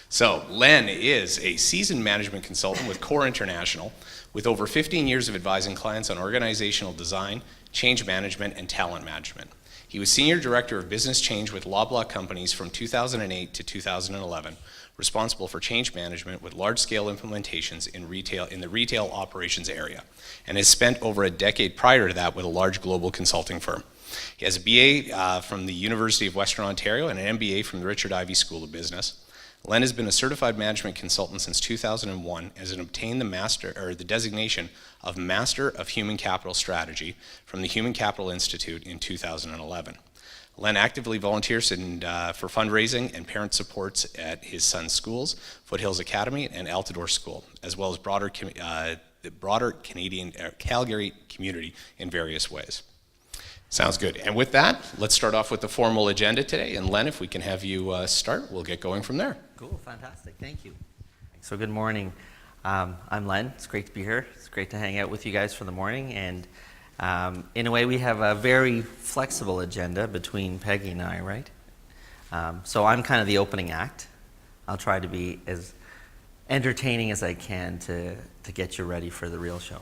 So, Len is a seasoned management consultant with Core International, with over 15 years of advising clients on organizational design, change management, and talent management. He was Senior Director of Business Change with Loblaw Companies from 2008 to 2011, responsible for change management with large-scale implementations in the retail operations area, and has spent over a decade prior to that with a large global consulting firm. He has a BA from the University of Western Ontario and an MBA from the Richard Ivey School of Business. Len has been a certified management consultant since 2001 and has obtained the designation of Master of Human Capital Strategy from the Human Capital Institute in 2011. Len actively volunteers for fundraising and parent supports at his son's schools, Foothills Academy and Altador School, as well as the broader Calgary community in various ways. Sounds good. And with that, let's start off with the formal agenda today. And Len, if we can have you start, we'll get going from there. Cool, fantastic, thank you. So good morning. I'm Len. It's great to be here. It's great to hang out with you guys for the morning. And in a way, we have a very flexible agenda between Peggy and I, right? So I'm kind of the opening act. I'll try to be as entertaining as I can to get you ready for the real show.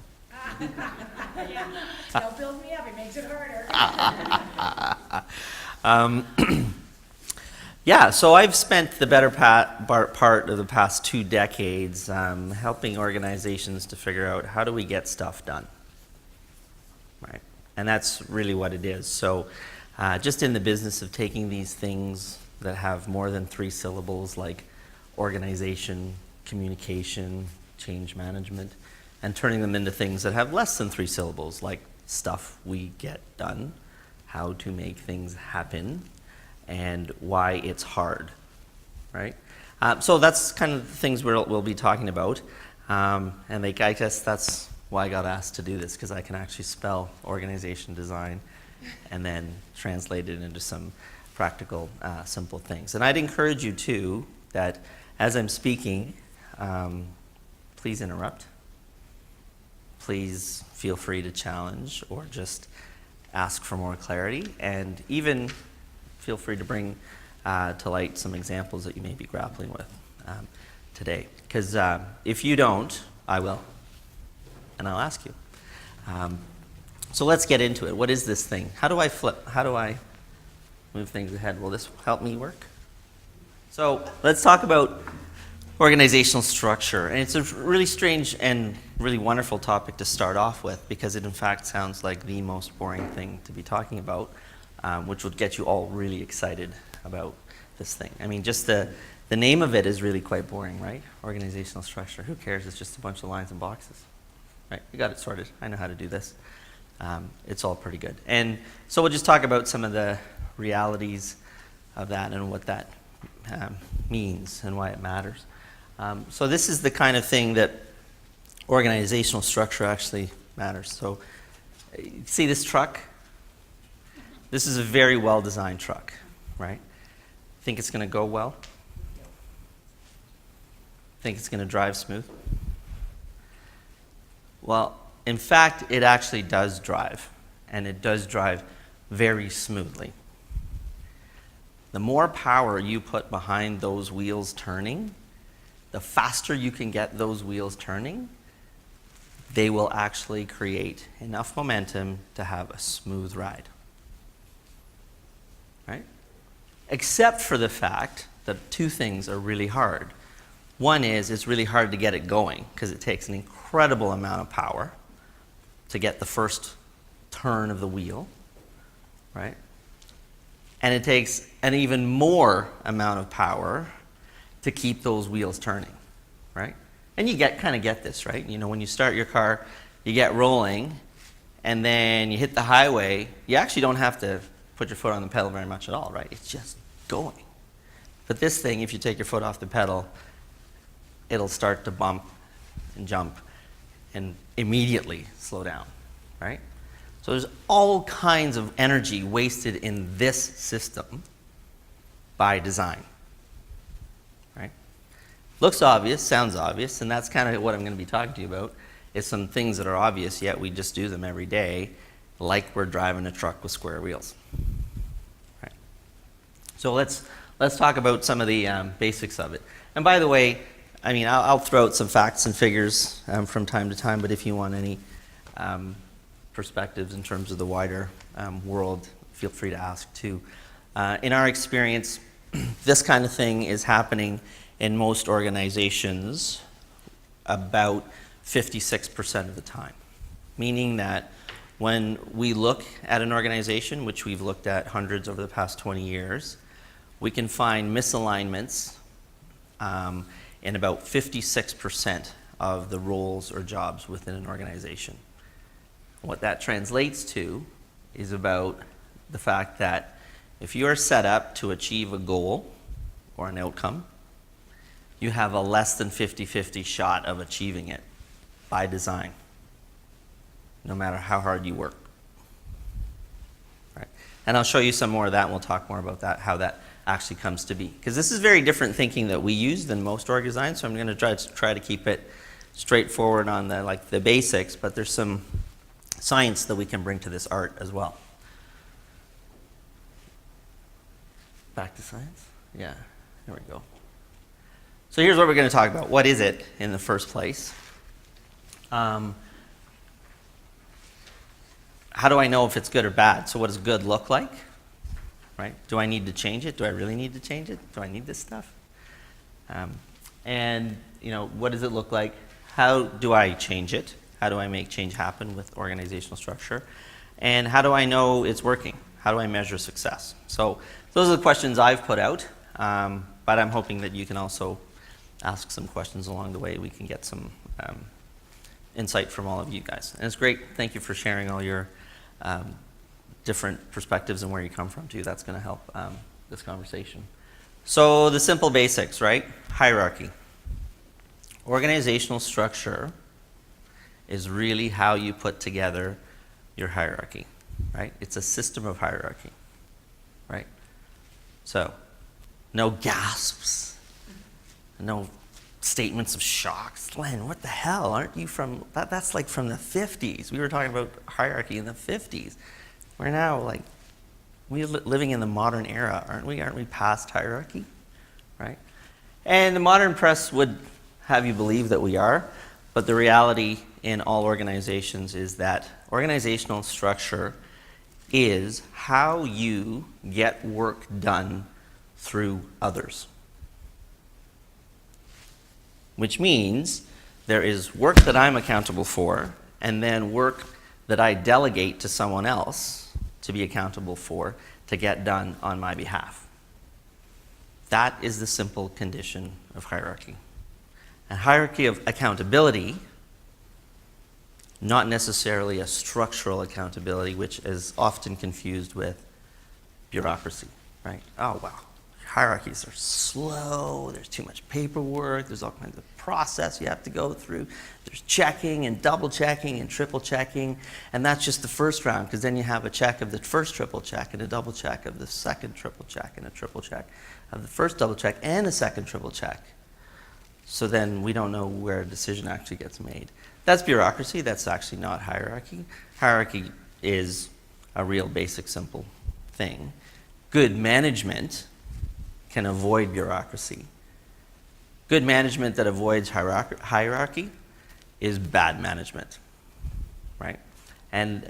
Yeah. Don't build me up, it makes it harder. Yeah, so I've spent the better part of the past 2 decades helping organizations to figure out how do we get stuff done, right? And that's really what it is. So just in the business of taking these things that have more than 3 syllables like organization, communication, change management, and turning them into things that have less than 3 syllables like stuff we get done, how to make things happen, and why it's hard, right? So that's kind of the things we'll be talking about. And I guess that's why I got asked to do this, because I can actually spell organization design and then translate it into some practical, simple things. And I'd encourage you too, that as I'm speaking, please interrupt. Please feel free to challenge or just ask for more clarity, and even feel free to bring to light some examples that you may be grappling with today. Because if you don't, I will, and I'll ask you. So let's get into it. What is this thing? How do I flip? How do I move things ahead? Will this help me work? So let's talk about organizational structure. And it's a really strange and really wonderful topic to start off with, because it in fact sounds like the most boring thing to be talking about, which would get you all really excited about this thing. I mean, just the name of it is really quite boring, right? Organizational structure. Who cares? It's just a bunch of lines and boxes. Right? We got it sorted. I know how to do this. It's all pretty good. And so we'll just talk about some of the realities of that and what that means and why it matters. So this is the kind of thing that organizational structure actually matters. So see this truck? This is a very well-designed truck, right? Think it's going to go well? Think it's going to drive smooth? Well, in fact, it actually does drive, and it does drive very smoothly. The more power you put behind those wheels turning, the faster you can get those wheels turning, they will actually create enough momentum to have a smooth ride. Right? Except for the fact that 2 things are really hard. One is it's really hard to get it going because it takes an incredible amount of power to get the first turn of the wheel, right? And it takes an even more amount of power to keep those wheels turning, right? And you kind of get this, right? You know, when you start your car, you get rolling, and then you hit the highway, you actually don't have to put your foot on the pedal very much at all, right? It's just going. But this thing, if you take your foot off the pedal, it'll start to bump and jump and immediately slow down, right? So there's all kinds of energy wasted in this system by design, right? Looks obvious, sounds obvious, and that's kind of what I'm going to be talking to you about, is some things that are obvious, yet we just do them every day, like we're driving a truck with square wheels. Right? So let's let's talk about some of the basics of it. And by the way, I mean, I'll throw out some facts and figures from time to time, but if you want any perspectives in terms of the wider world, feel free to ask too. In our experience, this kind of thing is happening in most organizations about 56% of the time, meaning that when we look at an organization, which we've looked at hundreds over the past 20 years, we can find misalignments in about 56% of the roles or jobs within an organization. What that translates to is about the fact that if you are set up to achieve a goal or an outcome, you have a less than 50-50 shot of achieving it by design, no matter how hard you work. Right? And I'll show you some more of that, and we'll talk more about that, how that actually comes to be. Because this is very different thinking that we use than most org design, so I'm going to try to keep it straightforward on the basics, but there's some science that we can bring to this art as well. Back to science? Yeah, here we go. So here's what we're going to talk about. What is it in the first place? How do I know if it's good or bad? So what does good look like? Right? Do I need to change it? Do I really need to change it? Do I need this stuff? And what does it look like? How do I change it? How do I make change happen with organizational structure? And how do I know it's working? How do I measure success? So those are the questions I've put out, but I'm hoping that you can also ask some questions along the way. We can get some insight from all of you guys. And it's great. Thank you for sharing all your different perspectives and where you come from, too. That's going to help this conversation. So the simple basics, right? Hierarchy. Organizational structure is really how you put together your hierarchy, right? It's a system of hierarchy, right? So no gasps, no statements of shock. Glenn, what the hell? Aren't you from, that's like from the 50s. We were talking about hierarchy in the 50s. We're now like, we're living in the modern era, aren't we? Aren't we past hierarchy, right? And the modern press would have you believe that we are, but the reality in all organizations is that organizational structure is how you get work done through others. Which means there is work that I'm accountable for, and then work that I delegate to someone else to be accountable for to get done on my behalf. That is the simple condition of hierarchy. A hierarchy of accountability, not necessarily a structural accountability, which is often confused with bureaucracy, right? Oh, wow. Hierarchies are slow, there's too much paperwork, there's all kinds of process you have to go through. There's checking and double checking and triple checking, and that's just the first round, because then you have a check of the first triple check and a double check of the second triple check and a triple check of the first double check and a second triple check. So then we don't know where a decision actually gets made. That's bureaucracy, that's actually not hierarchy. Hierarchy is a real basic, simple thing. Good management can avoid bureaucracy. Good management that avoids hierarchy is bad management, right? And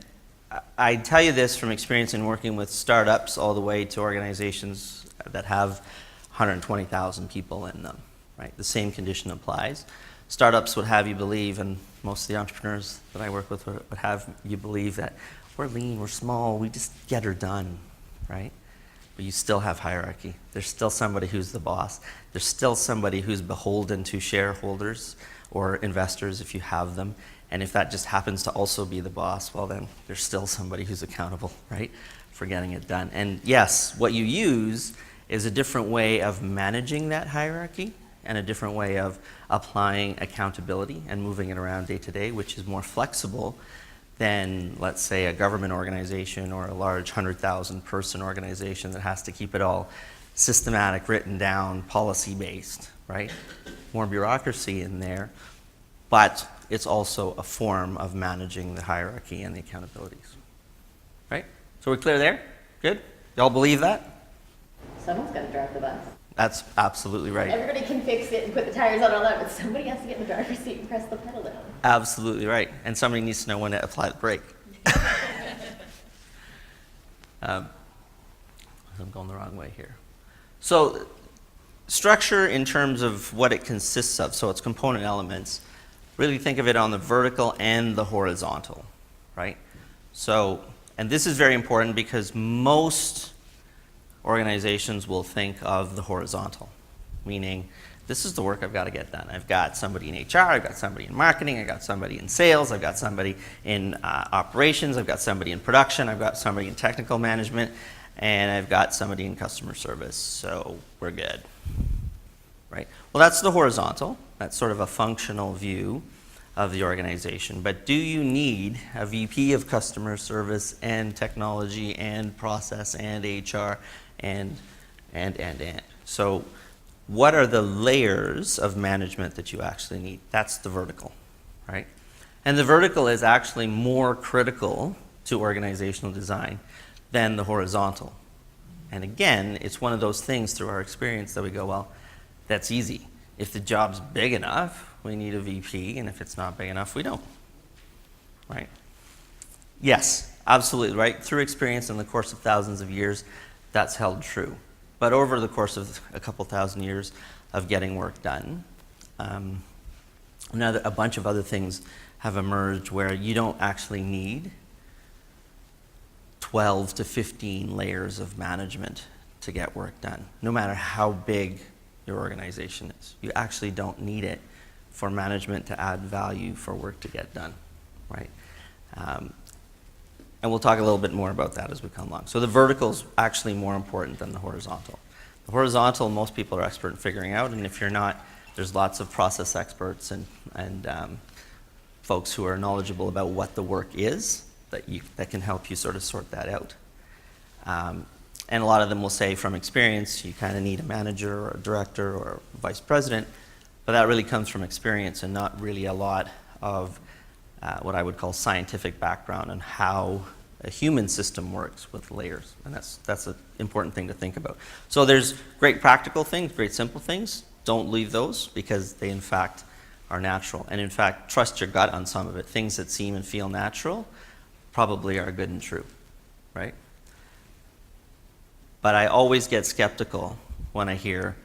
I tell you this from experience in working with startups all the way to organizations that have 120,000 people in them, right? The same condition applies. Startups would have you believe, and most of the entrepreneurs that I work with would have you believe that we're lean, we're small, we just get her done, right? But you still have hierarchy. There's still somebody who's the boss. There's still somebody who's beholden to shareholders or investors if you have them. And if that just happens to also be the boss, well then there's still somebody who's accountable, right, for getting it done. And yes, what you use is a different way of managing that hierarchy and a different way of applying accountability and moving it around day to day, which is more flexible than, let's say, a government organization or a large 100,000 person organization that has to keep it all systematic, written down, policy-based, right? More bureaucracy in there, but it's also a form of managing the hierarchy and the accountabilities, right? So we're clear there? Good? Y'all believe that? Someone's got to drive the bus. That's absolutely right. Everybody can fix it and put the tires on all that, but somebody has to get in the driver's seat and press the pedal down. Absolutely right. And somebody needs to know when to apply the brake. I'm going the wrong way here. So structure in terms of what it consists of, so its component elements, really think of it on the vertical and the horizontal, right? So, and this is very important because most organizations will think of the horizontal, meaning this is the work I've got to get done. I've got somebody in HR, I've got somebody in marketing, I've got somebody in sales, I've got somebody in operations, I've got somebody in production, I've got somebody in technical management, and I've got somebody in customer service, so we're good, right? Well, that's the horizontal. That's sort of a functional view of the organization. But do you need a VP of customer service and technology and process and HR and? So what are the layers of management that you actually need? That's the vertical, right? And the vertical is actually more critical to organizational design than the horizontal. And again, it's one of those things through our experience that we go, well, that's easy. If the job's big enough, we need a VP, and if it's not big enough, we don't, right? Yes, absolutely, right? Through experience in the course of thousands of years, that's held true. But over the course of a couple thousand years of getting work done, a bunch of other things have emerged where you don't actually need 12 to 15 layers of management to get work done, no matter how big your organization is. You actually don't need it for management to add value for work to get done, right? And we'll talk a little bit more about that as we come along. So the vertical is actually more important than the horizontal. The horizontal, most people are expert in figuring out, and if you're not, there's lots of process experts and folks who are knowledgeable about what the work is that can help you sort of sort that out. And a lot of them will say from experience, you kind of need a manager or a director or a vice president, but that really comes from experience and not really a lot of what I would call scientific background on how a human system works with layers. And that's an important thing to think about. So there's great practical things, great simple things. Don't leave those because they in fact are natural. And in fact, trust your gut on some of it. Things that seem and feel natural probably are good and true, right? But I always get skeptical when I hear,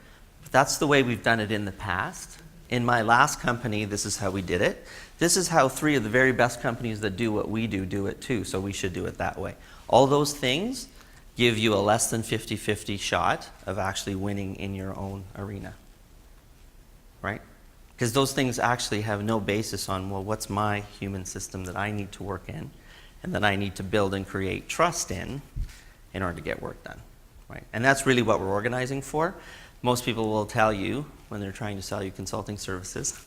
but that's the way we've done it in the past. In my last company, this is how we did it. This is how 3 of the very best companies that do what we do it too, so we should do it that way. All those things give you a less than 50-50 shot of actually winning in your own arena, right? Because those things actually have no basis on, well, what's my human system that I need to work in and that I need to build and create trust in order to get work done, right? And that's really what we're organizing for. Most people will tell you when they're trying to sell you consulting services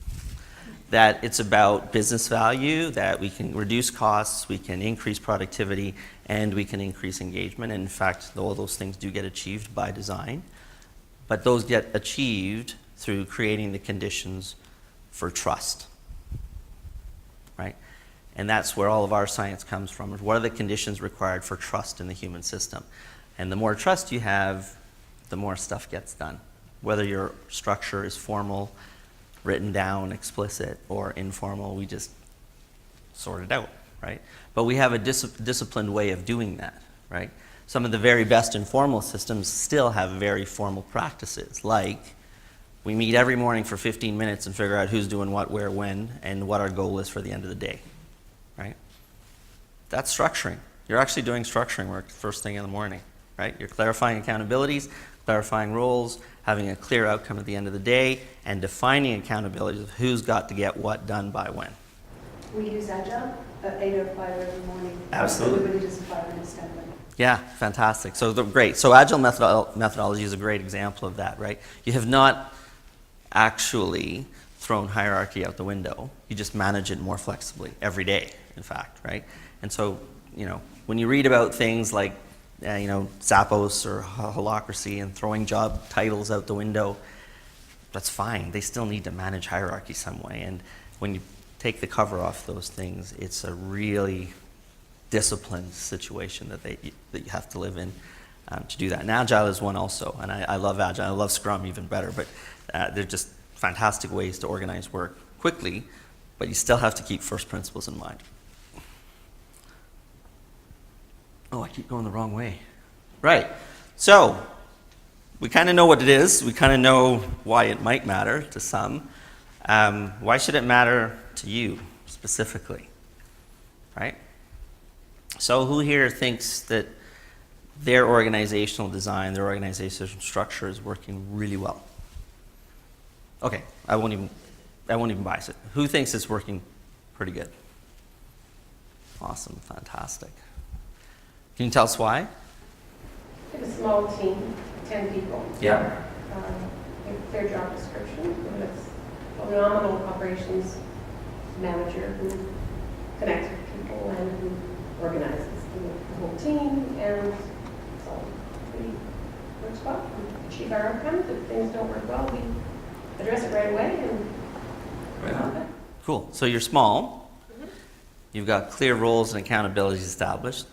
that it's about business value, that we can reduce costs, we can increase productivity, and we can increase engagement. And in fact, all those things do get achieved by design, but those get achieved through creating the conditions for trust, right? And that's where all of our science comes from. What are the conditions required for trust in the human system? And the more trust you have, the more stuff gets done. Whether your structure is formal, written down, explicit, or informal, we just sort it out, right? But we have a disciplined way of doing that, right? Some of the very best informal systems still have very formal practices, like we meet every morning for 15 minutes and figure out who's doing what, where, when, and what our goal is for the end of the day, right? That's structuring. You're actually doing structuring work first thing in the morning, right? You're clarifying accountabilities, clarifying roles, having a clear outcome at the end of the day, and defining accountabilities of who's got to get what done by when. We use Agile at 8 or 5 every morning. Absolutely. Everybody does a 5-minute stand-up. Yeah, fantastic. So great. So Agile methodology is a great example of that, right? You have not actually thrown hierarchy out the window. You just manage it more flexibly every day, in fact, right? And so, when you read about things like Zappos or holacracy and throwing job titles out the window, that's fine. They still need to manage hierarchy some way. And when you take the cover off those things, it's a really disciplined situation that you have to live in to do that. And Agile is one also, and I love Agile. I love Scrum even better, but they're just fantastic ways to organize work quickly, but you still have to keep first principles in mind. Oh, I keep going the wrong way. Right. So, we kind of know what it is. We kind of know why it might matter to some. Why should it matter to you specifically? Right? So, who here thinks that their organizational design, their organizational structure is working really well? Okay, I won't even bias it. Who thinks it's working pretty good? Awesome, fantastic. Can you tell us why? Like a small team, 10 people. Yeah. Their job description, and it's a phenomenal operations manager who connects with people and who organizes the whole team, and so we works well. We achieve our outcomes. If things don't work well, we address it right away and Cool. So you're small. You've got clear roles and accountabilities established,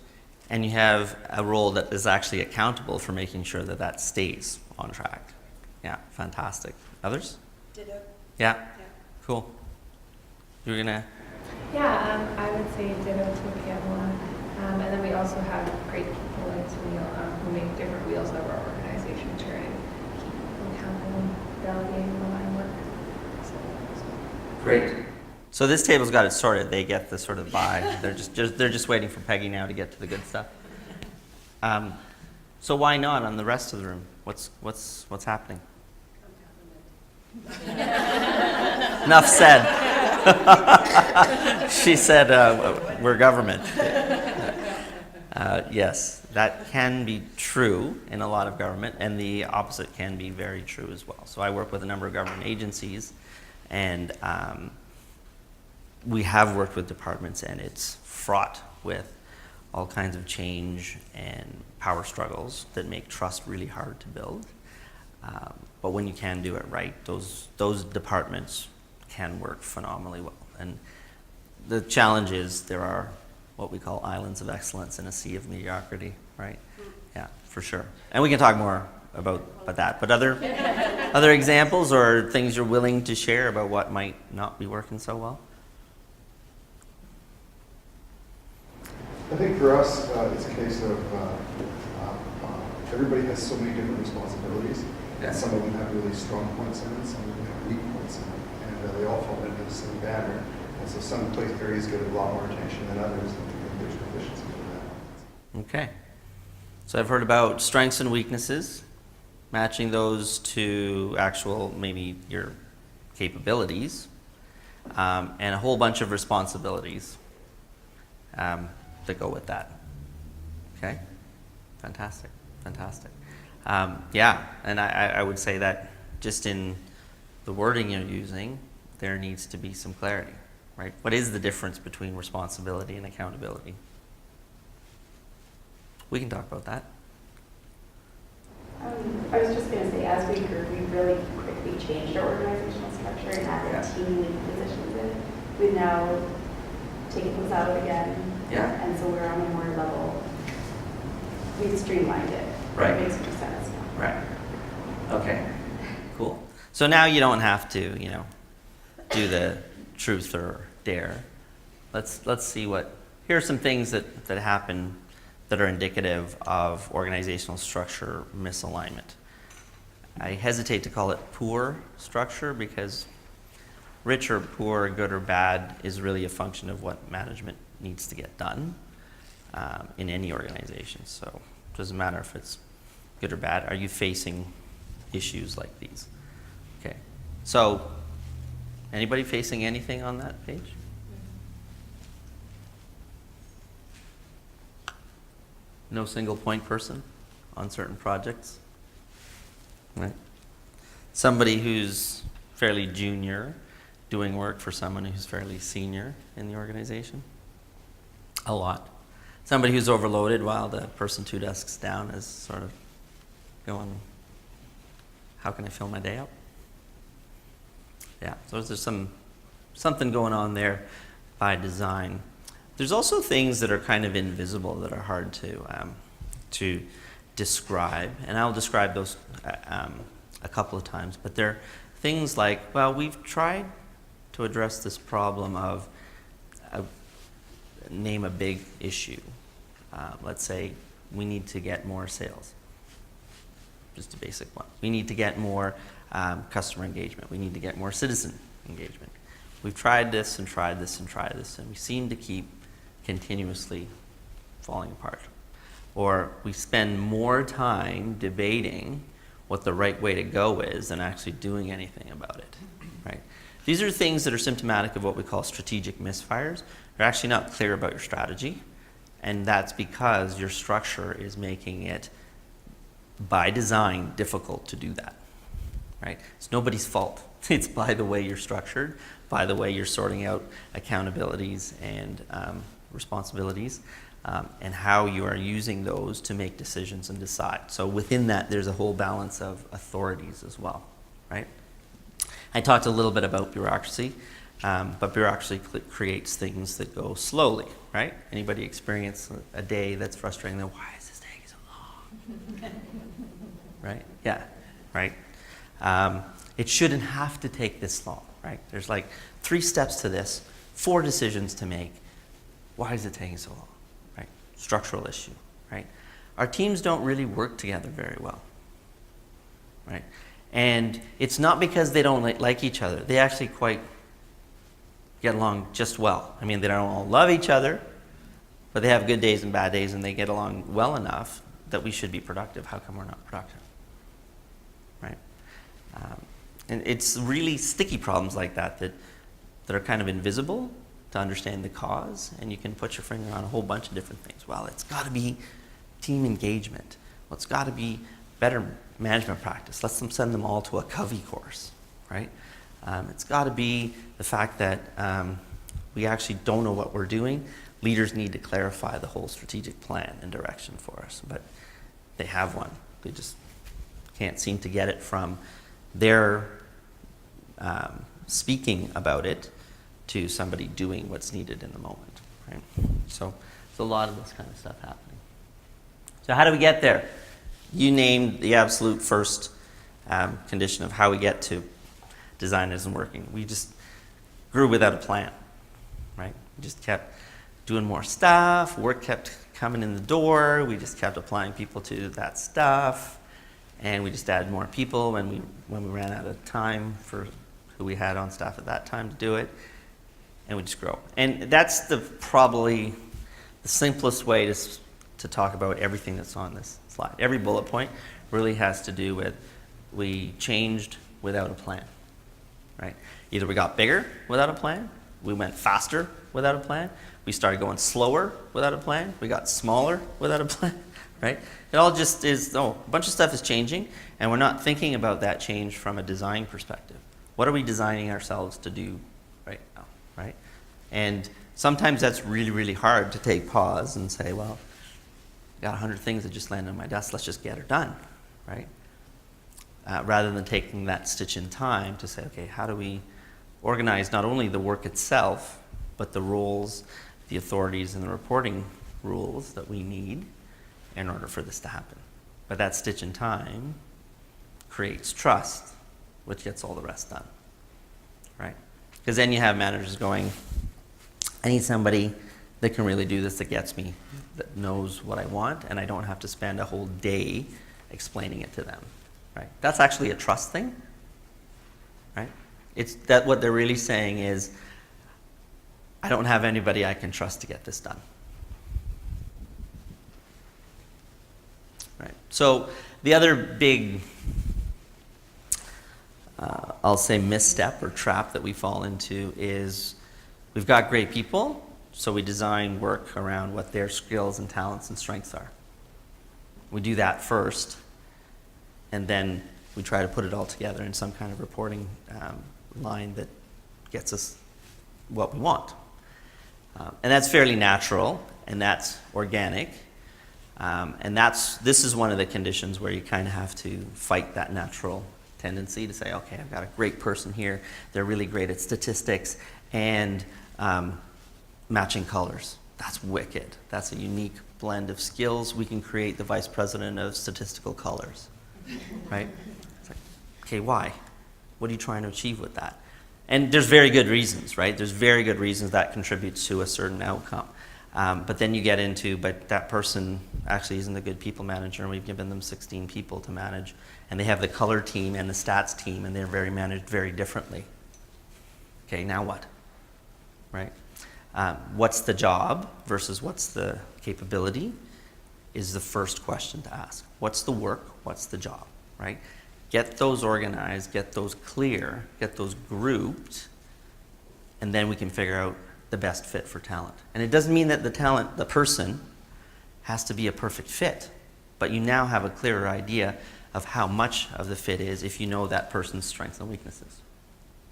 and you have a role that is actually accountable for making sure that that stays on track. Yeah, fantastic. Others? Ditto. Yeah. Yeah. Cool. You're gonna. Yeah, I would say ditto to Pamela. And then we also have great people like Sunil who make different wheels of our organization to try and keep people accountable and delegating the line work. So. Great. So this table's got it sorted. They get the sort of buy. They're just waiting for Peggy now to get to the good stuff. So why not on the rest of the room? What's happening? Enough said. She said we're government. Yes, that can be true in a lot of government, and the opposite can be very true as well. So I work with a number of government agencies, and we have worked with departments, and it's fraught with all kinds of change and power struggles that make trust really hard to build. But when you can do it right, those departments can work phenomenally well. And the challenge is there are what we call islands of excellence in a sea of mediocrity, right? Yeah, for sure. And we can talk more about that. But other examples or things you're willing to share about what might not be working so well? I think for us, it's a case of everybody has so many different responsibilities. Yeah. And some of them have really strong points in it, some of them have weak points in it, and they all fall into the same banner. And so some areas get a lot more attention than others, and there's deficiencies in that. Okay. So I've heard about strengths and weaknesses, matching those to actual, maybe your capabilities, and a whole bunch of responsibilities that go with that. Okay? Fantastic. Fantastic. Yeah, and I would say that just in the wording you're using, there needs to be some clarity, right? What is the difference between responsibility and accountability? We can talk about that. I was just going to say, as we grew, we really quickly changed our organizational structure and added team lead positions in. We've now taken those out again. Yeah. And so we're on a more level, we've streamlined it. Right. It makes more sense now. Right. Okay. Cool. So now you don't have to, do the truth or dare. Let's see what. Here are some things that happen that are indicative of organizational structure misalignment. I hesitate to call it poor structure because rich or poor, good or bad, is really a function of what management needs to get done in any organization. So it doesn't matter if it's good or bad. Are you facing issues like these? Okay. So anybody facing anything on that page? No single point person on certain projects? Right. Somebody who's fairly junior doing work for someone who's fairly senior in the organization? A lot. Somebody who's overloaded while the person 2 desks down is sort of going, how can I fill my day up? Yeah, so there's something going on there by design. There's also things that are kind of invisible that are hard to describe, and I'll describe those a couple of times, but they're things like, well, we've tried to address this problem of, name a big issue. Let's say we need to get more sales. Just a basic one. We need to get more customer engagement. We need to get more citizen engagement. We've tried this and tried this and tried this, and we seem to keep continuously falling apart. Or we spend more time debating what the right way to go is than actually doing anything about it, right? These are things that are symptomatic of what we call strategic misfires. You're actually not clear about your strategy, and that's because your structure is making it, by design, difficult to do that, right? It's nobody's fault. It's by the way you're structured, by the way you're sorting out accountabilities and responsibilities, and how you are using those to make decisions and decide. So within that, there's a whole balance of authorities as well, right? I talked a little bit about bureaucracy, but bureaucracy creates things that go slowly, right? Anybody experience a day that's frustrating? Why is this taking so long? Right? Yeah, right? It shouldn't have to take this long, right? There's like 3 steps to this, 4 decisions to make. Why is it taking so long, right? Structural issue, right? Our teams don't really work together very well, right? And it's not because they don't like each other. They actually quite get along just well. I mean, they don't all love each other, but they have good days and bad days, and they get along well enough that we should be productive. How come we're not productive, right? And it's really sticky problems like that that are kind of invisible to understand the cause, and you can put your finger on a whole bunch of different things. Well, it's got to be team engagement. Well, it's got to be better management practice. Let's send them all to a Covey course, right? It's got to be the fact that we actually don't know what we're doing. Leaders need to clarify the whole strategic plan and direction for us, but they have one. They just can't seem to get it from their speaking about it to somebody doing what's needed in the moment, right? So there's a lot of this kind of stuff happening. So how do we get there? You named the absolute first condition of how we get to design isn't working. We just grew without a plan, right? We just kept doing more stuff. Work kept coming in the door. We just kept applying people to that stuff, and we just added more people when we ran out of time for who we had on staff at that time to do it, and we just grow. And that's probably the simplest way to talk about everything that's on this slide. Every bullet point really has to do with we changed without a plan, right? Either we got bigger without a plan, we went faster without a plan, we started going slower without a plan, we got smaller without a plan, right? It all just is, a bunch of stuff is changing, and we're not thinking about that change from a design perspective. What are we designing ourselves to do right now, right? And sometimes that's really, really hard to take pause and say, well, I got 100 things that just landed on my desk, let's just get it done, right? Rather than taking that stitch in time to say, okay, how do we organize not only the work itself, but the roles, the authorities, and the reporting rules that we need in order for this to happen. But that stitch in time creates trust, which gets all the rest done, right? Because then you have managers going, I need somebody that can really do this, that gets me, that knows what I want, and I don't have to spend a whole day explaining it to them, right? That's actually a trust thing, right? It's that what they're really saying is, I don't have anybody I can trust to get this done. Right. So the other big, I'll say misstep or trap that we fall into is we've got great people, so we design work around what their skills and talents and strengths are. We do that first, and then we try to put it all together in some kind of reporting line that gets us what we want. And that's fairly natural, and that's organic. And this is one of the conditions where you kind of have to fight that natural tendency to say, okay, I've got a great person here. They're really great at statistics and matching colors. That's wicked. That's a unique blend of skills. We can create the vice president of statistical colors, right? It's like, okay, why? What are you trying to achieve with that? And there's very good reasons, right? There's very good reasons that contributes to a certain outcome. But then you get into, but that person actually isn't a good people manager, and we've given them 16 people to manage, and they have the color team and the stats team, and they're managed very differently. Okay, now what? Right? What's the job versus what's the capability is the first question to ask. What's the work? What's the job? Right? Get those organized, get those clear, get those grouped, and then we can figure out the best fit for talent. And it doesn't mean that the person, has to be a perfect fit, but you now have a clearer idea of how much of the fit is if you know that person's strengths and weaknesses,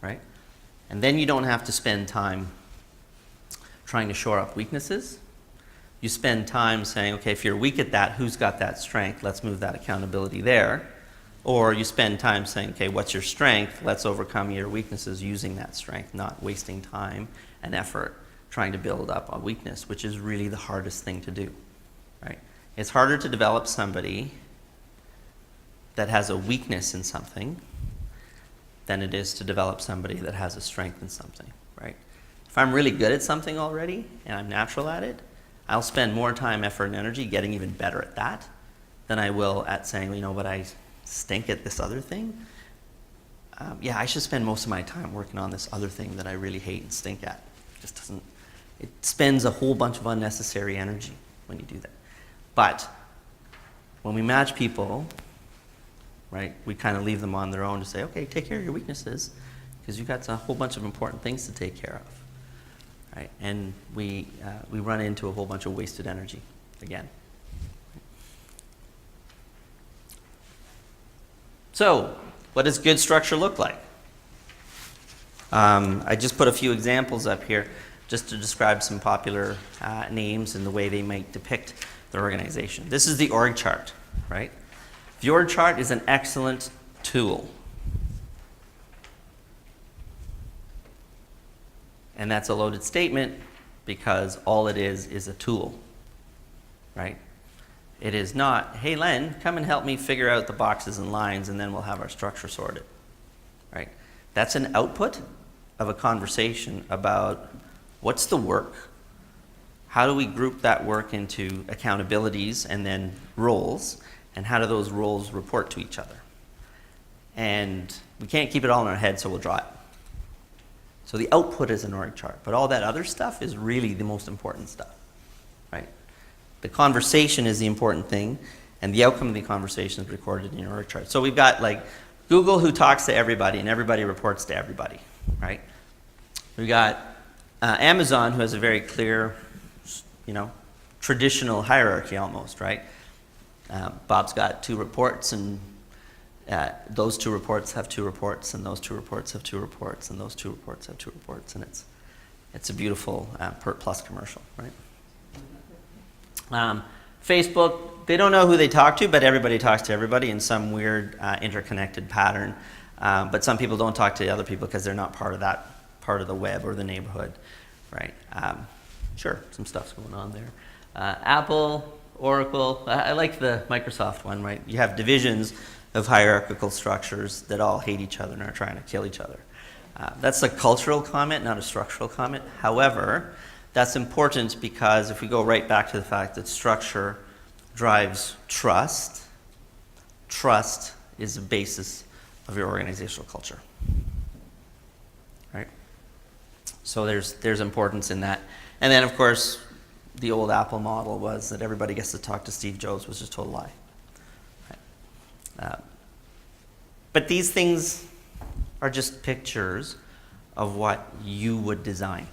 right? And then you don't have to spend time trying to shore up weaknesses. You spend time saying, okay, if you're weak at that, who's got that strength? Let's move that accountability there. Or you spend time saying, okay, what's your strength? Let's overcome your weaknesses using that strength, not wasting time and effort trying to build up a weakness, which is really the hardest thing to do, right? It's harder to develop somebody that has a weakness in something than it is to develop somebody that has a strength in something, right? If I'm really good at something already and I'm natural at it, I'll spend more time, effort, and energy getting even better at that than I will at saying, you know, but I stink at this other thing. Yeah, I should spend most of my time working on this other thing that I really hate and stink at. It just doesn't, it spends a whole bunch of unnecessary energy when you do that. But when we match people, right, we kind of leave them on their own to say, okay, take care of your weaknesses, because you've got a whole bunch of important things to take care of, right? And we run into a whole bunch of wasted energy again. So, what does good structure look like? I just put a few examples up here just to describe some popular names and the way they might depict their organization. This is the org chart, right? The org chart is an excellent tool. And that's a loaded statement because all it is a tool, right? It is not, hey Len, come and help me figure out the boxes and lines and then we'll have our structure sorted, right? That's an output of a conversation about what's the work, how do we group that work into accountabilities and then roles, and how do those roles report to each other? And we can't keep it all in our head, so we'll draw it. So the output is an org chart, but all that other stuff is really the most important stuff, right? The conversation is the important thing, and the outcome of the conversation is recorded in your org chart. So we've got like Google, who talks to everybody, and everybody reports to everybody, right? We've got Amazon, who has a very clear, you know, traditional hierarchy almost, right? Bob's got 2 reports, and those 2 reports have 2 reports, and those 2 reports have 2 reports, and those 2 reports have 2 reports, and it's a beautiful PERT Plus commercial, right? Facebook, they don't know who they talk to, but everybody talks to everybody in some weird interconnected pattern. But some people don't talk to other people because they're not part of that part of the web or the neighborhood, right? Sure, some stuff's going on there. Apple, Oracle, I like the Microsoft one, right? You have divisions of hierarchical structures that all hate each other and are trying to kill each other. That's a cultural comment, not a structural comment. However, that's important because if we go right back to the fact that structure drives trust, trust is the basis of your organizational culture, right? So there's importance in that. And then, of course, the old Apple model was that everybody gets to talk to Steve Jobs, which is a total lie. Right? But these things are just pictures of what you would design,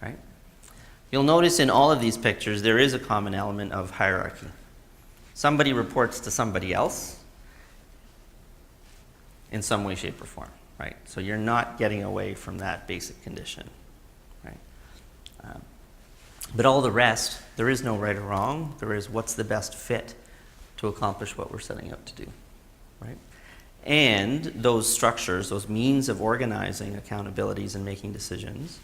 right? You'll notice in all of these pictures there is a common element of hierarchy. Somebody reports to somebody else in some way, shape, or form, right? So you're not getting away from that basic condition, right? But all the rest, there is no right or wrong. There is what's the best fit to accomplish what we're setting out to do, right? And those structures, those means of organizing accountabilities and making decisions,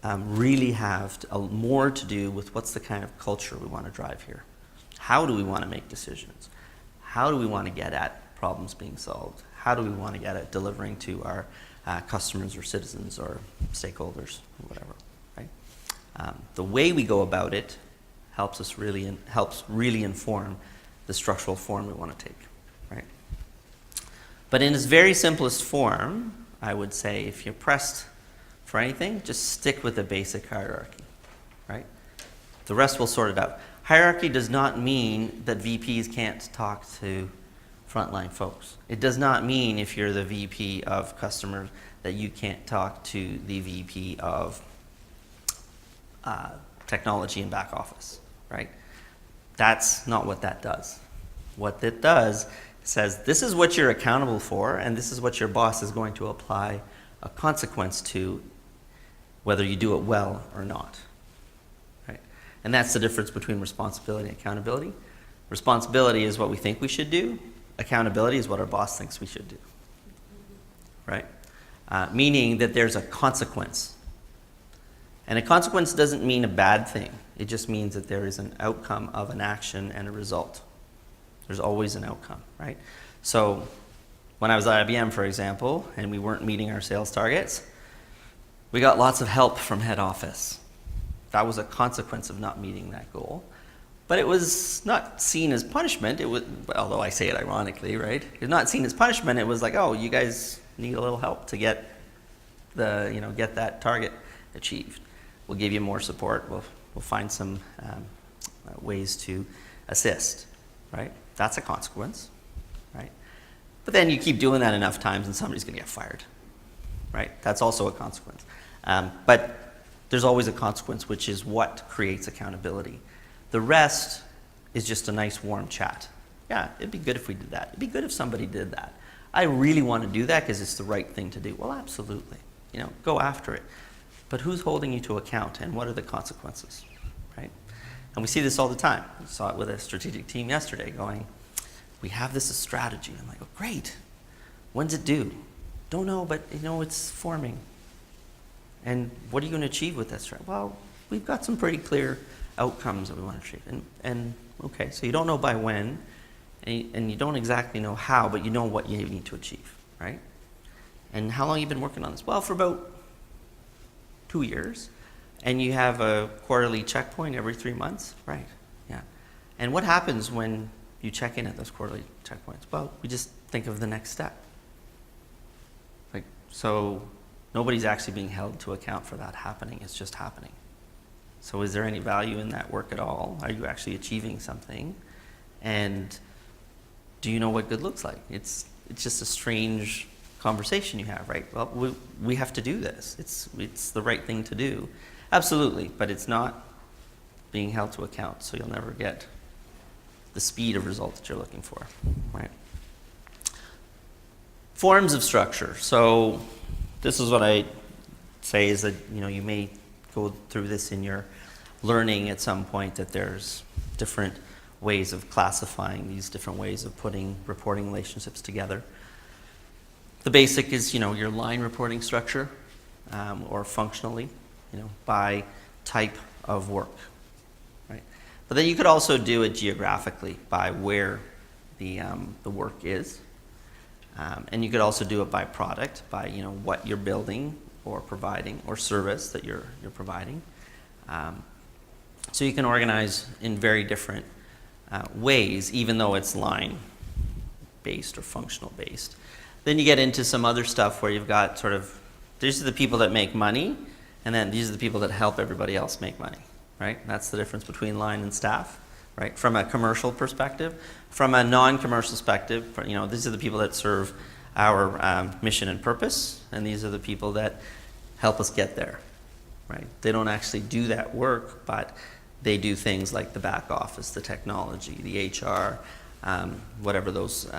really have more to do with what's the kind of culture we want to drive here. How do we want to make decisions? How do we want to get at problems being solved? How do we want to get at delivering to our customers or citizens or stakeholders or whatever, right? The way we go about it helps really inform the structural form we want to take, right? But in its very simplest form, I would say if you're pressed for anything, just stick with the basic hierarchy, right? The rest will sort it out. Hierarchy does not mean that VPs can't talk to frontline folks. It does not mean if you're the VP of customers that you can't talk to the VP of technology and back office, right? That's not what that does. What it does says this is what you're accountable for, and this is what your boss is going to apply a consequence to, whether you do it well or not, right? And that's the difference between responsibility and accountability. Responsibility is what we think we should do. Accountability is what our boss thinks we should do, right? Meaning that there's a consequence. And a consequence doesn't mean a bad thing. It just means that there is an outcome of an action and a result. There's always an outcome, right? So when I was at IBM, for example, and we weren't meeting our sales targets, we got lots of help from head office. That was a consequence of not meeting that goal. But it was not seen as punishment. It was, although I say it ironically, right? It's not seen as punishment. It was like, oh, you guys need a little help to get get that target achieved. We'll give you more support. We'll find some ways to assist, right? That's a consequence, right? But then you keep doing that enough times and somebody's going to get fired, right? That's also a consequence. But there's always a consequence, which is what creates accountability. The rest is just a nice warm chat. Yeah, it'd be good if we did that. It'd be good if somebody did that. I really want to do that because it's the right thing to do. Well, absolutely. Go after it. But who's holding you to account and what are the consequences, right? And we see this all the time. We saw it with a strategic team yesterday going, we have this as strategy. I'm like, oh, great. When's it due? Don't know, but it's forming. And what are you going to achieve with this? Well, we've got some pretty clear outcomes that we want to achieve. And okay, so you don't know by when, and you don't exactly know how, but you know what you need to achieve, right? And how long have you been working on this? Well, for about 2 years. And you have a quarterly checkpoint every 3 months? Right, yeah. And what happens when you check in at those quarterly checkpoints? Well, we just think of the next step. So nobody's actually being held to account for that happening. It's just happening. So is there any value in that work at all? Are you actually achieving something? And do you know what good looks like? It's just a strange conversation you have, right? Well, we have to do this. It's the right thing to do. Absolutely, but it's not being held to account, so you'll never get the speed of result that you're looking for, right? Forms of structure. So this is what I say is that, you may go through this in your learning at some point, that there's different ways of classifying these different ways of putting reporting relationships together. The basic is, your line reporting structure, or functionally, by type of work, right? But then you could also do it geographically by where the work is. And you could also do it by product, by, what you're building or providing, or service that you're providing. So you can organize in very different ways, even though it's line-based or functional-based. Then you get into some other stuff where you've got sort of, these are the people that make money, and then these are the people that help everybody else make money, right? That's the difference between line and staff, right? From a commercial perspective. From a non-commercial perspective, these are the people that serve our mission and purpose, and these are the people that help us get there, right? They don't actually do that work, but they do things like the back office, the technology, the HR, whatever those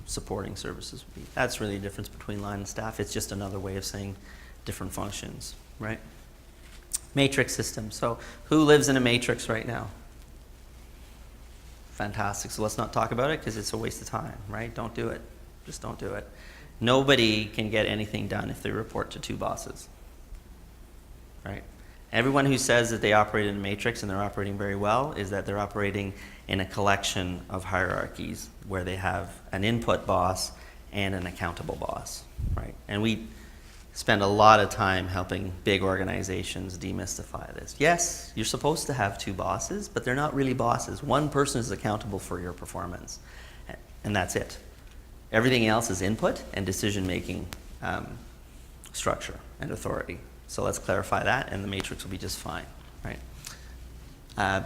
supporting services would be. That's really the difference between line and staff. It's just another way of saying different functions, right? Matrix system. So who lives in a matrix right now? Fantastic. So let's not talk about it because it's a waste of time, right? Don't do it. Just don't do it. Nobody can get anything done if they report to two bosses, right? Everyone who says that they operate in a matrix and they're operating very well is that they're operating in a collection of hierarchies where they have an input boss and an accountable boss, right? And we spend a lot of time helping big organizations demystify this. Yes, you're supposed to have two bosses, but they're not really bosses. One person is accountable for your performance, and that's it. Everything else is input and decision-making structure and authority. So let's clarify that, and the matrix will be just fine, right?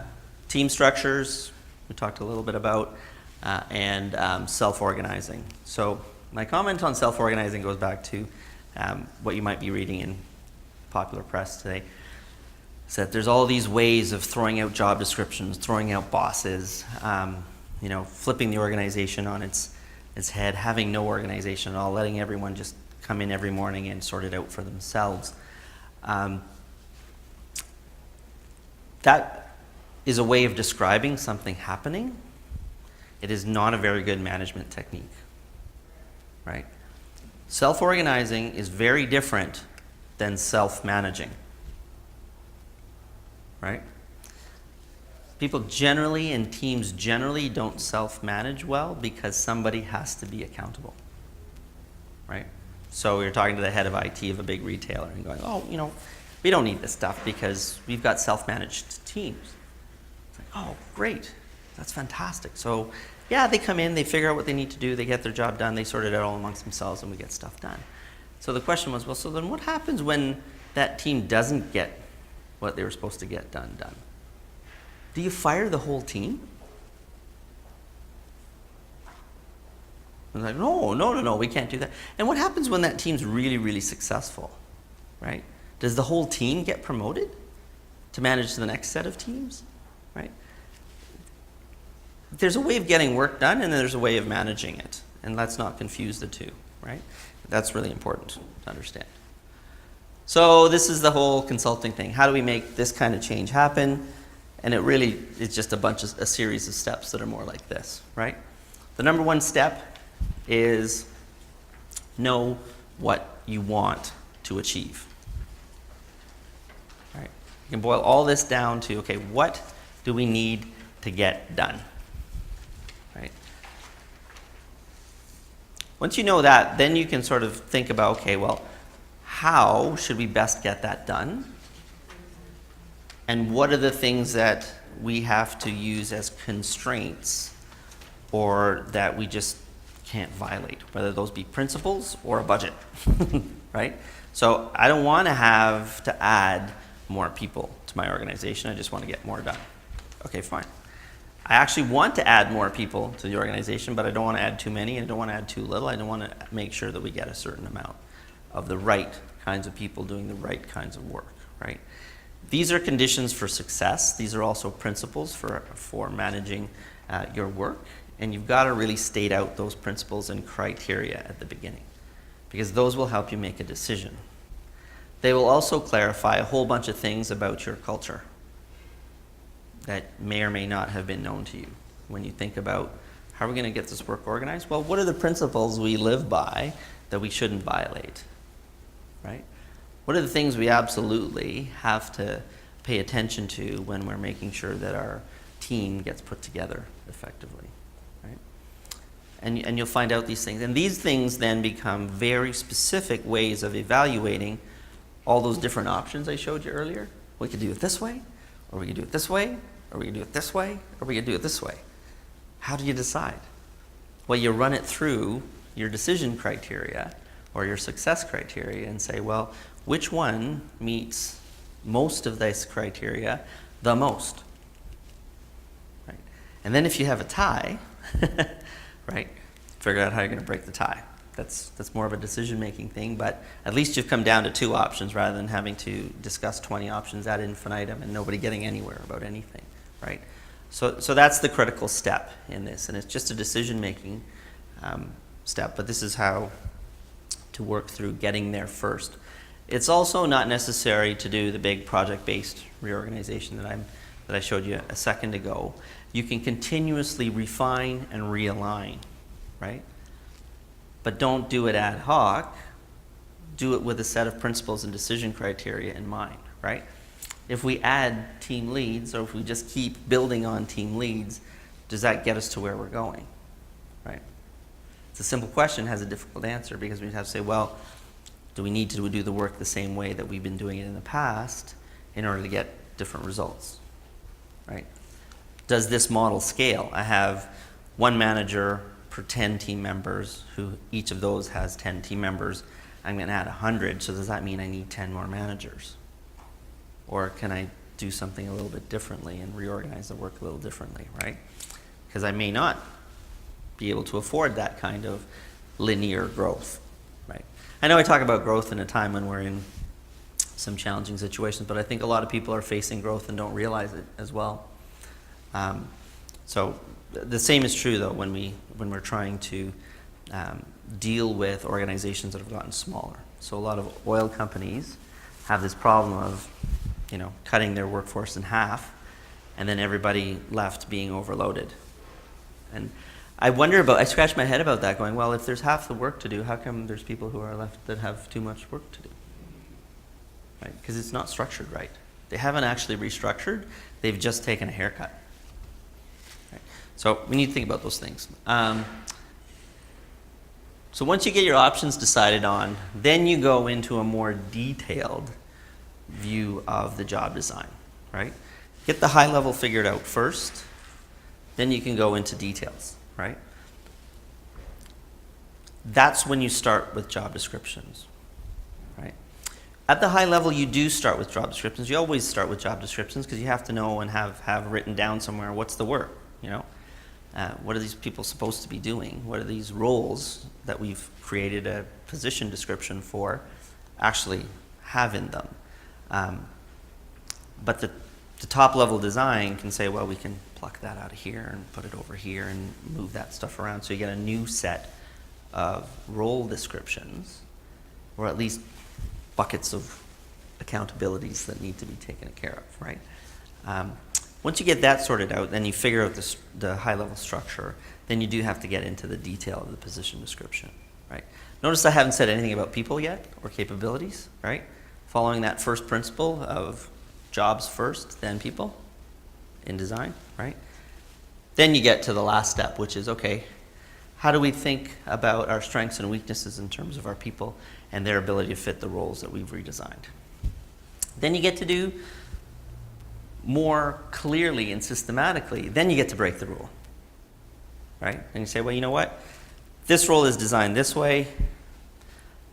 Team structures, we talked a little bit about, and self-organizing. So my comment on self-organizing goes back to what you might be reading in popular press today. Is that there's all these ways of throwing out job descriptions, throwing out bosses, flipping the organization on its head, having no organization at all, letting everyone just come in every morning and sort it out for themselves. That is a way of describing something happening. It is not a very good management technique, right? Self-organizing is very different than self-managing, right? People generally and teams generally don't self-manage well because somebody has to be accountable, right? So you're talking to the head of IT of a big retailer and going, we don't need this stuff because we've got self-managed teams. It's like, oh, great. That's fantastic. So yeah, they come in, they figure out what they need to do, they get their job done, they sort it out all amongst themselves, and we get stuff done. So the question was, well, so then what happens when that team doesn't get what they were supposed to get done? Do you fire the whole team? I was like, no, we can't do that. And what happens when that team's really, really successful, right? Does the whole team get promoted to manage the next set of teams, right? There's a way of getting work done, and there's a way of managing it. And let's not confuse the two, right? That's really important to understand. So this is the whole consulting thing. How do we make this kind of change happen? And it really is just a series of steps that are more like this, right? The number one step is know what you want to achieve. Right? You can boil all this down to, okay, what do we need to get done? Right? Once you know that, then you can sort of think about, okay, well, how should we best get that done? And what are the things that we have to use as constraints or that we just can't violate, whether those be principles or a budget, right? So I don't want to have to add more people to my organization. I just want to get more done. Okay, fine. I actually want to add more people to the organization, but I don't want to add too many and I don't want to add too little. I don't want to make sure that we get a certain amount of the right kinds of people doing the right kinds of work, right? These are conditions for success. These are also principles for managing your work. And you've got to really state out those principles and criteria at the beginning, because those will help you make a decision. They will also clarify a whole bunch of things about your culture that may or may not have been known to you. When you think about how are we going to get this work organized, well, what are the principles we live by that we shouldn't violate, right? What are the things we absolutely have to pay attention to when we're making sure that our team gets put together effectively, right? And you'll find out these things. And these things then become very specific ways of evaluating all those different options I showed you earlier. We could do it this way, or we could do it this way, or we could do it this way, or we could do it this way. How do you decide? Well, you run it through your decision criteria or your success criteria and say, well, which one meets most of this criteria the most? Right? And then if you have a tie, right, figure out how you're going to break the tie. That's more of a decision-making thing, but at least you've come down to 2 options rather than having to discuss 20 options ad infinitum and nobody getting anywhere about anything, right? So that's the critical step in this, and it's just a decision-making step, but this is how to work through getting there first. It's also not necessary to do the big project-based reorganization that I showed you a second ago. You can continuously refine and realign, right? But don't do it ad hoc. Do it with a set of principles and decision criteria in mind, right? if we add team leads, or if we just keep building on team leads, does that get us to where we're going, right? It's a simple question, has a difficult answer, because we have to say, well, do we need to do the work the same way that we've been doing it in the past in order to get different results, right? Does this model scale? I have one manager per 10 team members, who each of those has 10 team members. I'm going to add 100, so does that mean I need 10 more managers? Or can I do something a little bit differently and reorganize the work a little differently, right? Because I may not be able to afford that kind of linear growth, right? I know I talk about growth in a time when we're in some challenging situations, but I think a lot of people are facing growth and don't realize it as well. So the same is true, though, when we're trying to deal with organizations that have gotten smaller. So a lot of oil companies have this problem of, cutting their workforce in half, and then everybody left being overloaded. And I scratch my head about that, going, well, if there's half the work to do, how come there's people who are left that have too much work to do? Right? Because it's not structured right. They haven't actually restructured, they've just taken a haircut. Right? So we need to think about those things. So once you get your options decided on, then you go into a more detailed view of the job design, right? Get the high level figured out first, then you can go into details, right? That's when you start with job descriptions, right? At the high level, you do start with job descriptions. You always start with job descriptions because you have to know and have written down somewhere what's the work, what are these people supposed to be doing? What are these roles that we've created a position description for actually have in them? But the top level design can say, well, we can pluck that out of here and put it over here and move that stuff around. So you get a new set of role descriptions, or at least buckets of accountabilities that need to be taken care of, right? Once you get that sorted out, then you figure out the high level structure, then you do have to get into the detail of the position description, right? Notice I haven't said anything about people yet, or capabilities, right? Following that first principle of jobs first, then people in design, right? Then you get to the last step, which is, okay, how do we think about our strengths and weaknesses in terms of our people and their ability to fit the roles that we've redesigned? Then you get to do more clearly and systematically, then you get to break the rule, right? And you say, well, you know what? This role is designed this way.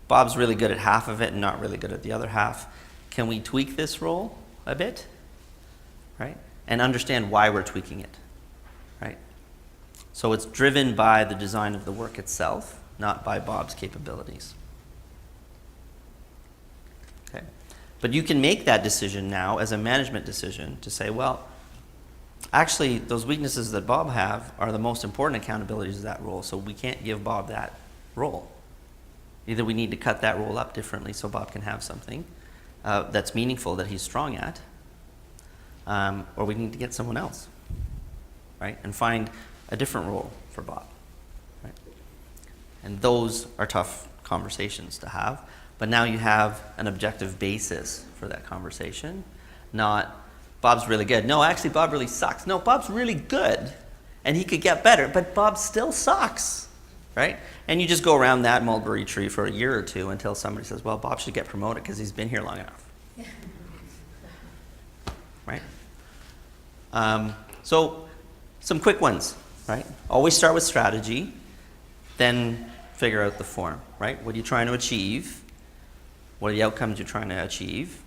Bob's really good at half of it and not really good at the other half. Can we tweak this role a bit, right? And understand why we're tweaking it, right? So it's driven by the design of the work itself, not by Bob's capabilities. Okay. But you can make that decision now as a management decision to say, well, actually, those weaknesses that Bob have are the most important accountabilities of that role, so we can't give Bob that role. Either we need to cut that role up differently so Bob can have something that's meaningful that he's strong at, or we need to get someone else, right? And find a different role for Bob, right? And those are tough conversations to have, but now you have an objective basis for that conversation, not Bob's really good. No, actually, Bob really sucks. No, Bob's really good, and he could get better, but Bob still sucks, right? And you just go around that mulberry tree for a year or two until somebody says, well, Bob should get promoted because he's been here long enough, right? So some quick ones, right? Always start with strategy, then figure out the form, right? What are you trying to achieve? What are the outcomes you're trying to achieve?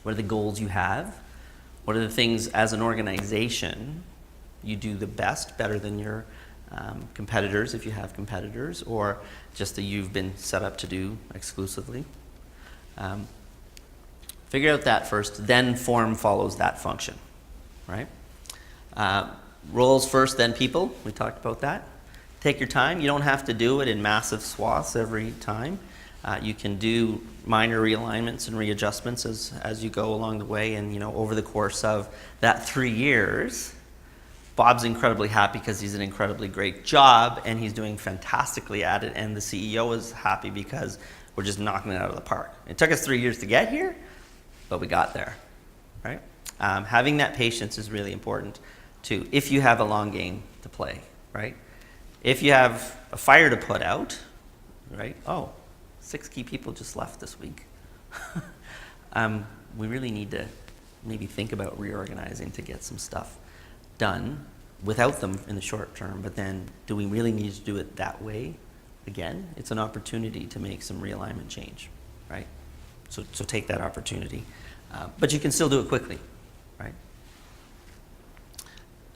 What are the goals you have? What are the things as an organization you do the best, better than your competitors, if you have competitors, or just that you've been set up to do exclusively? Figure out that first, then form follows that function, right? Roles first, then people. We talked about that. Take your time. You don't have to do it in massive swaths every time. You can do minor realignments and readjustments as you go along the way, and over the course of that 3 years, Bob's incredibly happy because he's an incredibly great job and he's doing fantastically at it, and the CEO is happy because we're just knocking it out of the park. It took us 3 years to get here, but we got there, right? Having that patience is really important too, if you have a long game to play, right? If you have a fire to put out, right? Oh, 6 key people just left this week. We really need to maybe think about reorganizing to get some stuff done without them in the short term, but then do we really need to do it that way again? It's an opportunity to make some realignment change, right? So take that opportunity. But you can still do it quickly, right?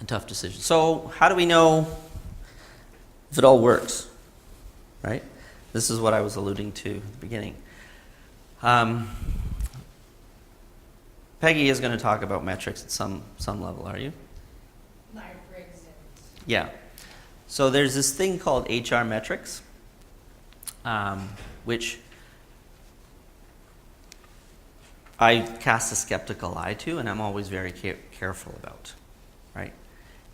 A tough decision. So how do we know if it all works, right? This is what I was alluding to at the beginning. Peggy is going to talk about metrics at some level, are you? Myers-Briggs and Yeah. So there's this thing called HR metrics, which I cast a skeptical eye to, and I'm always very careful about, right?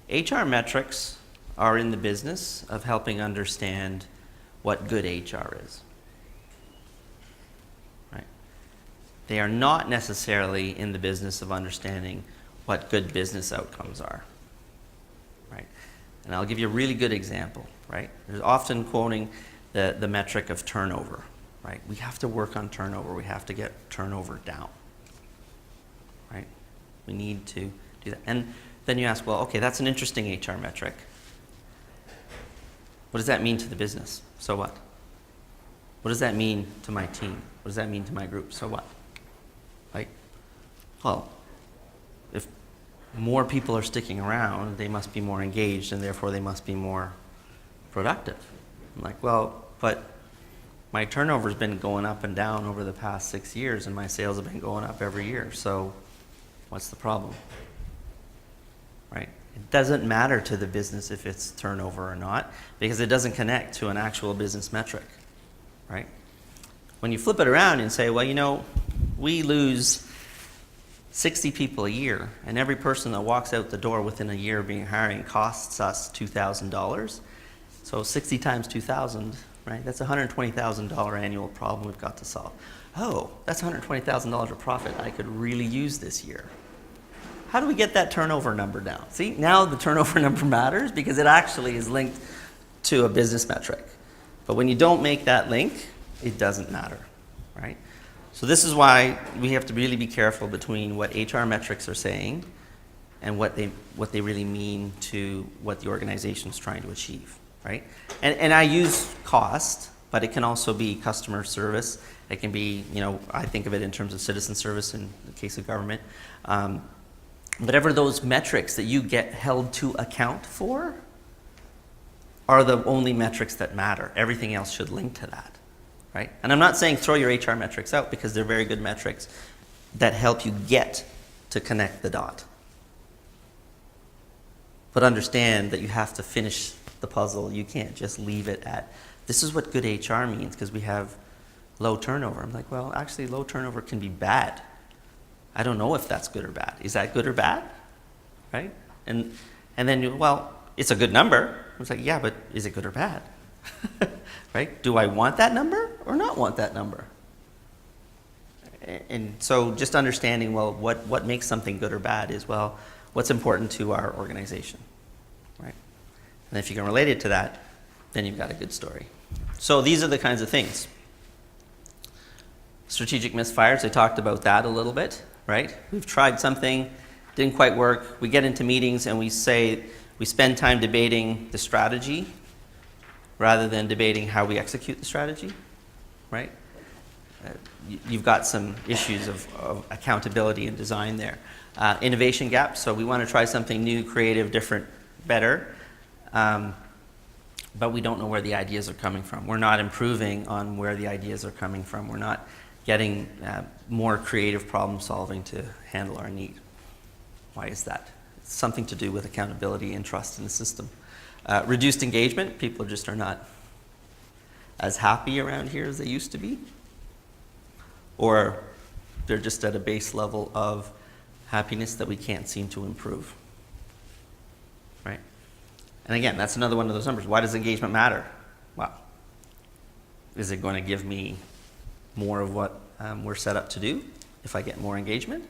HR metrics are in the business of helping understand what good HR is, right? They are not necessarily in the business of understanding what good business outcomes are, right? And I'll give you a really good example, right? There's often quoting the metric of turnover, right? We have to work on turnover. We have to get turnover down, right? We need to do that. And then you ask, well, okay, that's an interesting HR metric. What does that mean to the business? So what? What does that mean to my team? What does that mean to my group? So what? Like, well, if more people are sticking around, they must be more engaged, and therefore they must be more productive. I'm like, well, but my turnover's been going up and down over the past 6 years, and my sales have been going up every year. So what's the problem? Right? It doesn't matter to the business if it's turnover or not, because it doesn't connect to an actual business metric, right? When you flip it around and say, well, you know, we lose 60 people a year, and every person that walks out the door within a year of being hiring costs us $2,000. So 60 times 2,000, right? That's a $120,000 annual problem we've got to solve. Oh, that's $120,000 of profit I could really use this year. How do we get that turnover number down? See, now the turnover number matters because it actually is linked to a business metric. But when you don't make that link, it doesn't matter, right? So this is why we have to really be careful between what HR metrics are saying and what they really mean to what the organization is trying to achieve, right? And I use cost, but it can also be customer service. It can be, you know, I think of it in terms of citizen service in the case of government. Whatever those metrics that you get held to account for are the only metrics that matter. Everything else should link to that, right? And I'm not saying throw your HR metrics out because they're very good metrics that help you get to connect the dot. But understand that you have to finish the puzzle. You can't just leave it at, this is what good HR means because we have low turnover. I'm like, well, actually low turnover can be bad. I don't know if that's good or bad. Is that good or bad? Right? And then, well, it's a good number. I was like, yeah, but is it good or bad? Right? Do I want that number or not want that number? And so just understanding, well, what makes something good or bad is, well, what's important to our organization, right? And if you can relate it to that, then you've got a good story. So these are the kinds of things. Strategic misfires, I talked about that a little bit, right? We've tried something, didn't quite work. We get into meetings and we spend time debating the strategy rather than debating how we execute the strategy, right? You've got some issues of accountability and design there. Innovation gap, so we want to try something new, creative, different, better, but we don't know where the ideas are coming from. We're not improving on where the ideas are coming from. We're not getting more creative problem solving to handle our need. Why is that? It's something to do with accountability and trust in the system. Reduced engagement, people just are not as happy around here as they used to be. Or they're just at a base level of happiness that we can't seem to improve, right? And again, that's another one of those numbers. Why does engagement matter? Well, is it going to give me more of what we're set up to do? If I get more engagement,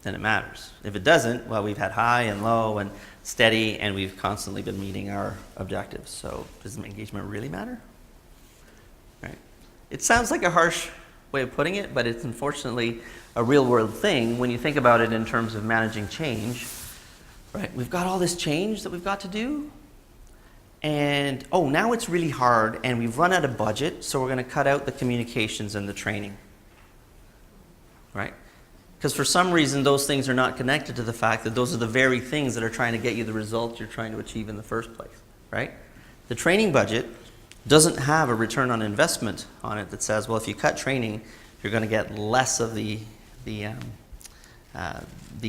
then it matters. If it doesn't, well, we've had high and low and steady, and we've constantly been meeting our objectives. So does engagement really matter? Right. It sounds like a harsh way of putting it, but it's unfortunately a real world thing when you think about it in terms of managing change. Right. We've got all this change that we've got to do, and oh, now it's really hard, and we've run out of budget, so we're going to cut out the communications and the training. Right? Because for some reason, those things are not connected to the fact that those are the very things that are trying to get you the results you're trying to achieve in the first place, right? The training budget doesn't have a return on investment on it that says, well, if you cut training, you're going to get less of the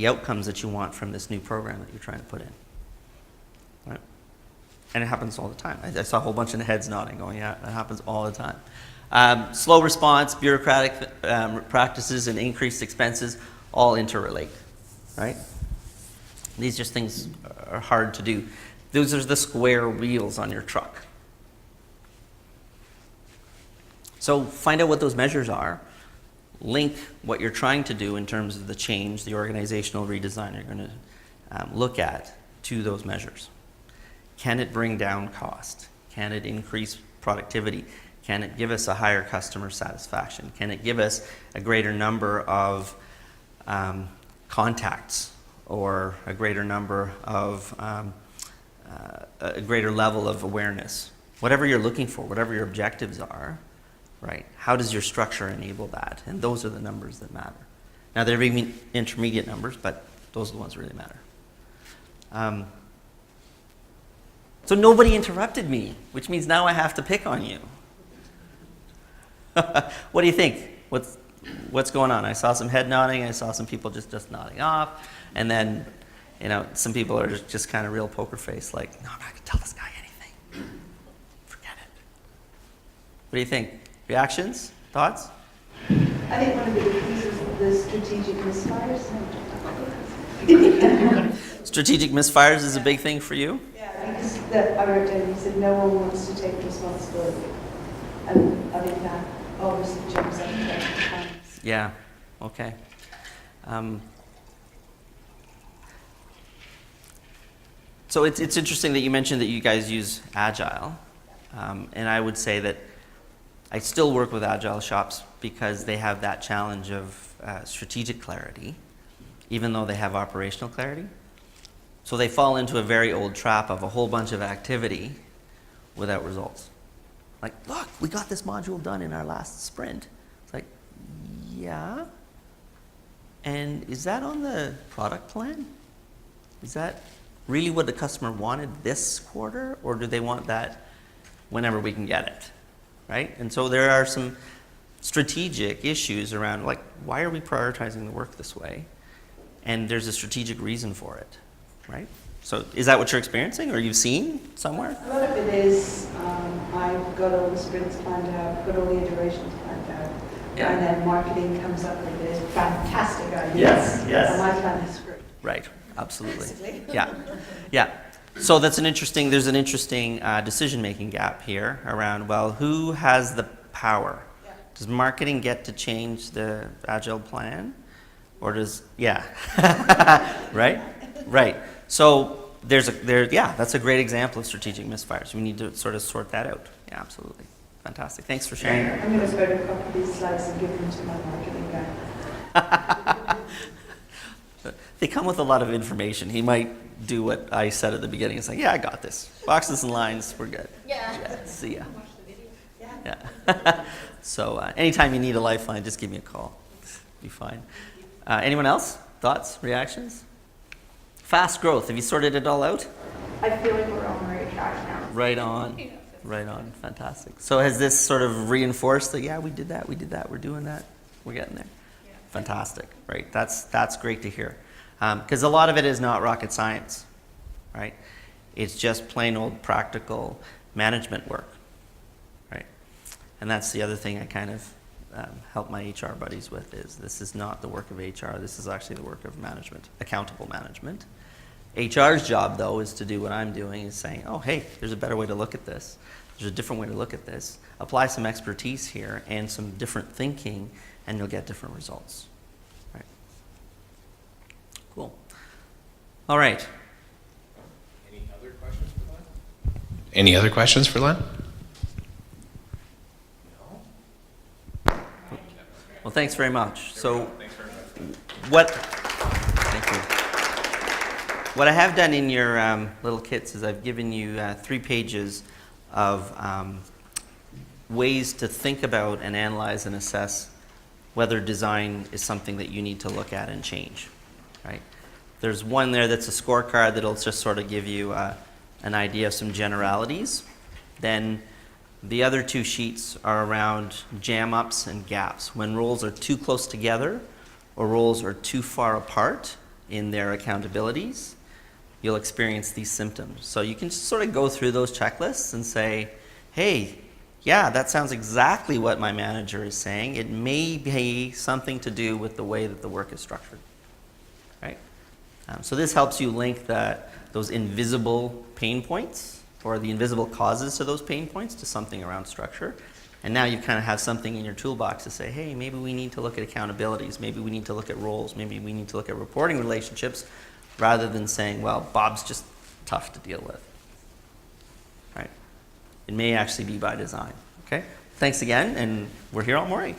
outcomes that you want from this new program that you're trying to put in, right? And it happens all the time. I saw a whole bunch of heads nodding, going, yeah, that happens all the time. Slow response, bureaucratic practices, and increased expenses all interrelate, right? These just things are hard to do. Those are the square wheels on your truck. So find out what those measures are. Link what you're trying to do in terms of the change, the organizational redesign you're going to look at to those measures. Can it bring down cost? Can it increase productivity? Can it give us a higher customer satisfaction? Can it give us a greater number of contacts or a greater number of a greater level of awareness? Whatever you're looking for, whatever your objectives are, right? How does your structure enable that? And those are the numbers that matter. Now, there may be intermediate numbers, but those are the ones that really matter. So nobody interrupted me, which means now I have to pick on you. What do you think? What's going on? I saw some head nodding. I saw some people just nodding off. And then, some people are just kind of real poker face, like, no, I'm not going to tell this guy anything. Forget it. What do you think? Reactions? Thoughts? I think one of the keys is the strategic misfires. Strategic misfires is a big thing for you? Yeah, because I wrote down, he said no one wants to take responsibility. And I think that obviously jumps up to times. Yeah, okay. So it's interesting that you mentioned that you guys use Agile. And I would say that I still work with Agile shops because they have that challenge of strategic clarity, even though they have operational clarity. So they fall into a very old trap of a whole bunch of activity without results. Like, look, we got this module done in our last sprint. It's like, yeah. And is that on the product plan? Is that really what the customer wanted this quarter? Or do they want that whenever we can get it? Right? And so there are some strategic issues around, like, why are we prioritizing the work this way? And there's a strategic reason for it, right? So is that what you're experiencing or you've seen somewhere? A lot of it is, I've got all the sprints planned out, got all the iterations planned out. Yeah. And then marketing comes up with this fantastic ideas. Yes. And my plan is screwed. Right, absolutely. Basically. Yeah. So there's an interesting decision-making gap here around, well, who has the power? Yeah. Does marketing get to change the Agile plan? Or does, right. So that's a great example of strategic misfires. We need to sort of sort that out. Yeah, absolutely. Fantastic. Thanks for sharing. I'm going to photocopy these slides and give them to my marketing guy. They come with a lot of information. He might do what I said at the beginning. It's like, yeah, I got this. Boxes and lines, we're good. Yeah. See ya. Yeah. So anytime you need a lifeline, just give me a call. Be fine. Anyone else? Thoughts? Reactions? Fast growth. Have you sorted it all out? I feel like we're on the right track now. Right on. Fantastic. So has this sort of reinforced that, yeah, we did that, we're doing that, we're getting there? Yeah. Fantastic, right? That's great to hear. Because a lot of it is not rocket science, right? It's just plain old practical management work, right? And that's the other thing I kind of help my HR buddies with is this is not the work of HR, this is actually the work of management, accountable management. HR's job, though, is to do what I'm doing, is saying, oh, hey, there's a better way to look at this. There's a different way to look at this. Apply some expertise here and some different thinking, and you'll get different results. Cool. All right. Any other questions for Len? Any other questions for Len? Well, thanks very much. So, thank you. What I have done in your little kits is I've given you 3 pages of ways to think about and analyze and assess whether design is something that you need to look at and change, right? There's one there that's a scorecard that'll just sort of give you an idea of some generalities. Then the other 2 sheets are around jam-ups and gaps. When roles are too close together or roles are too far apart in their accountabilities, you'll experience these symptoms. So you can just sort of go through those checklists and say, hey, yeah, that sounds exactly what my manager is saying. It may be something to do with the way that the work is structured, right? So this helps you link those invisible pain points or the invisible causes to those pain points to something around structure. And now you kind of have something in your toolbox to say, hey, maybe we need to look at accountabilities. Maybe we need to look at roles. Maybe we need to look at reporting relationships rather than saying, well, Bob's just tough to deal with, right? It may actually be by design, okay? Thanks again, and we're here all morning.